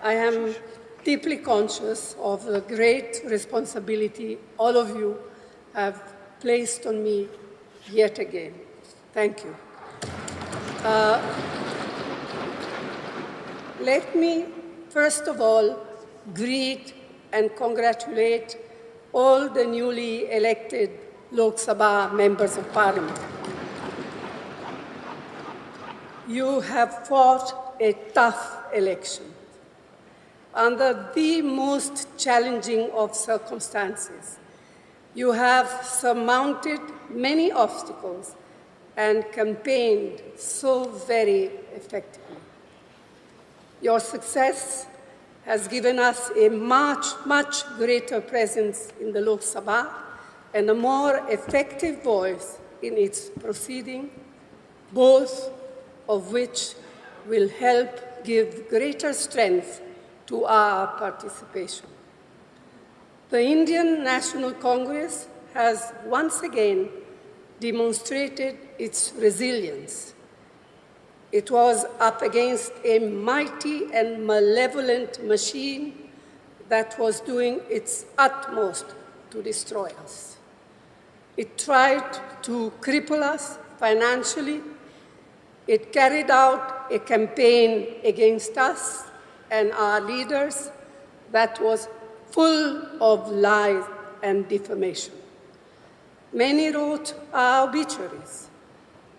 I am deeply conscious of the great responsibility all of you have placed on me yet again. Thank you. Let me, first of all, greet and congratulate all the newly elected Lok Sabha members of Parliament. You have fought a tough election under the most challenging of circumstances. You have surmounted many obstacles and campaigned so very effectively. Your success has given us a much greater presence in the Lok Sabha and a more effective voice in its proceeding, both of which will help give greater strength to our participation. The Indian National Congress has once again demonstrated its resilience. It was up against a mighty and malevolent machine that was doing its utmost to destroy us. It tried to cripple us financially. It carried out a campaign against us and our leaders that was full of lies and defamation. Many wrote our obituaries,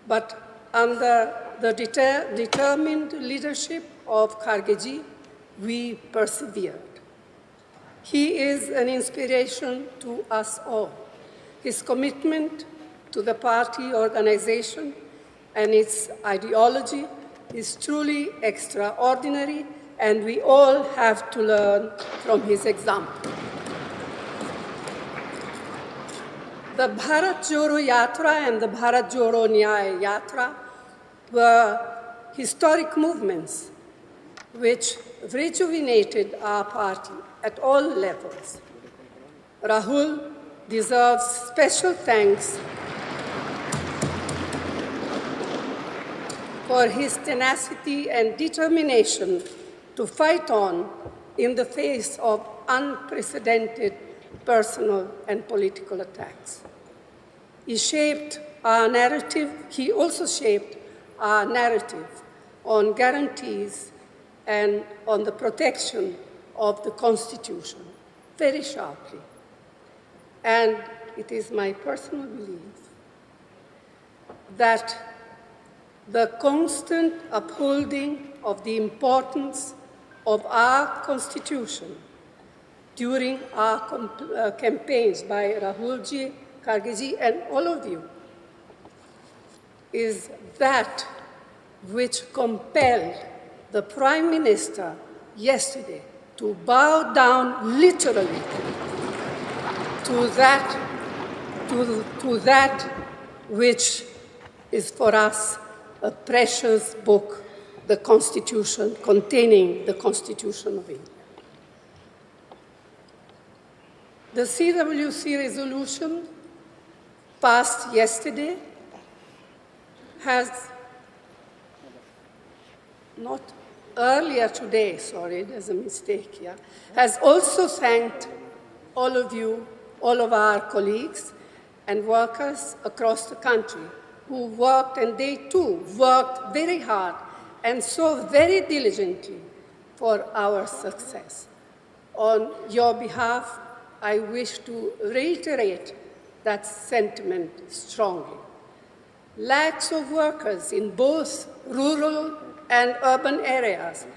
but under the determined leadership of Khargeji, we persevered. He is an inspiration to us all. His commitment to the party organization and its ideology is truly extraordinary, and we all have to learn from his example. The Bharat Jodo Yatra and the Bharat Jodo Nyaya Yatra were historic movements which rejuvenated our party at all levels. Rahul deserves special thanks for his tenacity and determination to fight on in the face of unprecedented personal and political attacks. He shaped our narrative. He also shaped our narrative on guarantees and on the protection of the Constitution very sharply. And it is my personal belief that the constant upholding of the importance of our Constitution during our campaigns by Rahulji, Khargeji, and all of you is that which compelled the Prime Minister yesterday to bow down literally to that which is for us a precious book, the Constitution, containing the Constitution of India. The CWC resolution passed yesterday has not earlier today, sorry, there's a mistake here, has also thanked all of you, all of our colleagues and workers across the country who worked, and they too worked very hard and so very diligently for our success. On your behalf, I wish to reiterate that sentiment strongly. Lakhs of workers in both rural and urban areas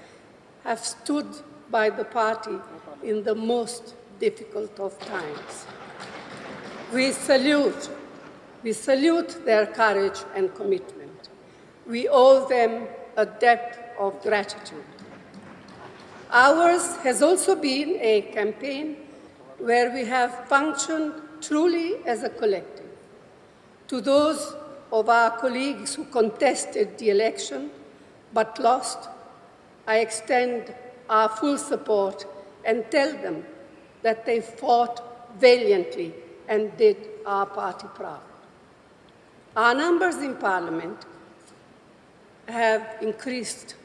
have stood by the party in the most difficult of times. We salute their courage and commitment. We owe them a debt of gratitude. Ours has also been a campaign where we have functioned truly as a collective. To those of our colleagues who contested the election but lost, I extend our full support and tell them that they fought valiantly and did our party proud. Our numbers in Parliament have increased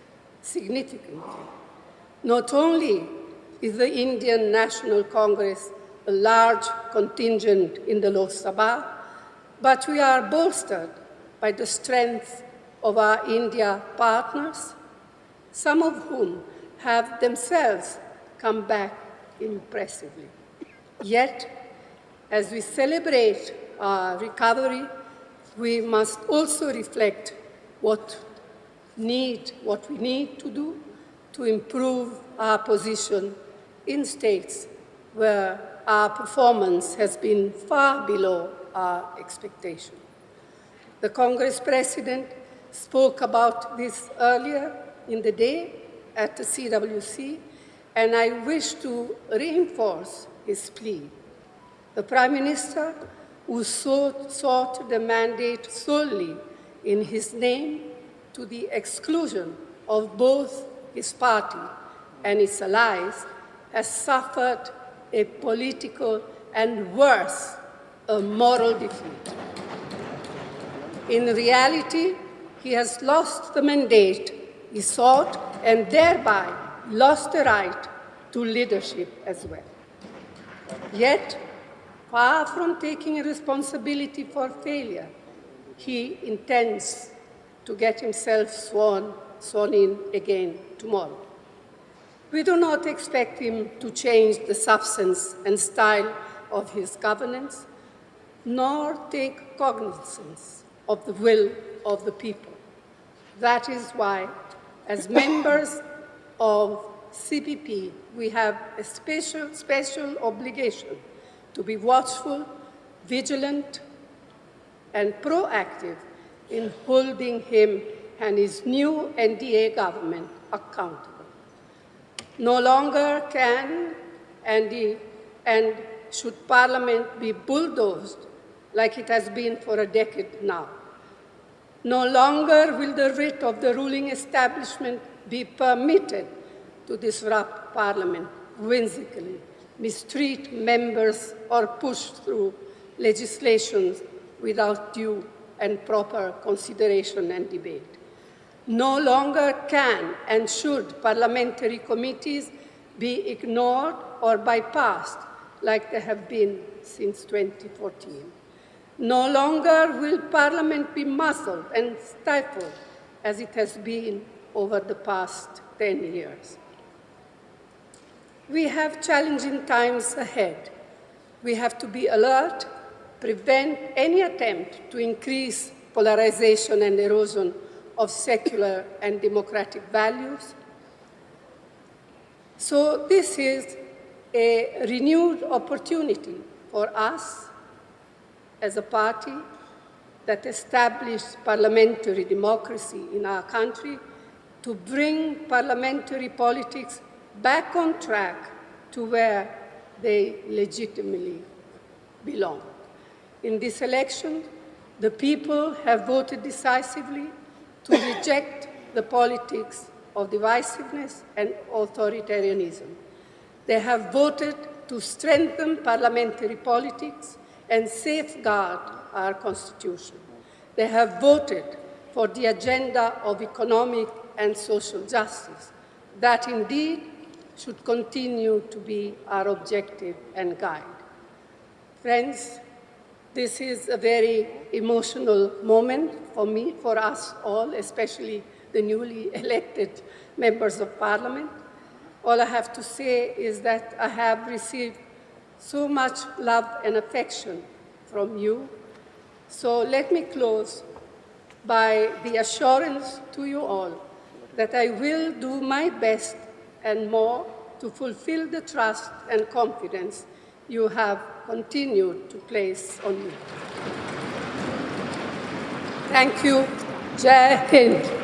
significantly. Not only is the Indian National Congress a large contingent in the Lok Sabha, but we are bolstered by the strength of our India partners, some of whom have themselves come back impressively. Yet, as we celebrate our recovery, we must also reflect what we need to do to improve our position in states where our performance has been far below our expectation. The Congress President spoke about this earlier in the day at the CWC, and I wish to reinforce his plea. The Prime Minister, who sought the mandate solely in his name to the exclusion of both his party and its allies, has suffered a political and worse, a moral defeat. In reality, he has lost the mandate he sought and thereby lost the right to leadership as well. Yet, far from taking responsibility for failure, he intends to get himself sworn in again tomorrow. We do not expect him to change the substance and style of his governance, nor take cognizance of the will of the people. That is why, as members of CPP, we have a special obligation to be watchful, vigilant, and proactive in holding him and his new NDA government accountable. No longer can and should Parliament be bulldozed like it has been for a decade now. No longer will the writ of the ruling establishment be permitted to disrupt Parliament whimsically, mistreat members, or push through legislation without due and proper consideration and debate. No longer can and should parliamentary committees be ignored or bypassed like they have been since 2014. No longer will Parliament be muzzled and stifled as it has been over the past 10 years. We have challenging times ahead. We have to be alert, prevent any attempt to increase polarization and erosion of secular and democratic values. So this is a renewed opportunity for us as a party that established parliamentary democracy in our country to bring parliamentary politics back on track to where they legitimately belong. In this election, the people have voted decisively to reject the politics of divisiveness and authoritarianism. They have voted to strengthen parliamentary politics and safeguard our Constitution. They have voted for the agenda of economic and social justice. That indeed should continue to be our objective and guide. Friends, this is a very emotional moment for me, for us all, especially the newly elected members of Parliament. All I have to say is that I have received so much love and affection from you. So let me close by the assurance to you all that I will do my best and more to fulfill the trust and confidence you have continued to place on me. Thank you. Jai Hind.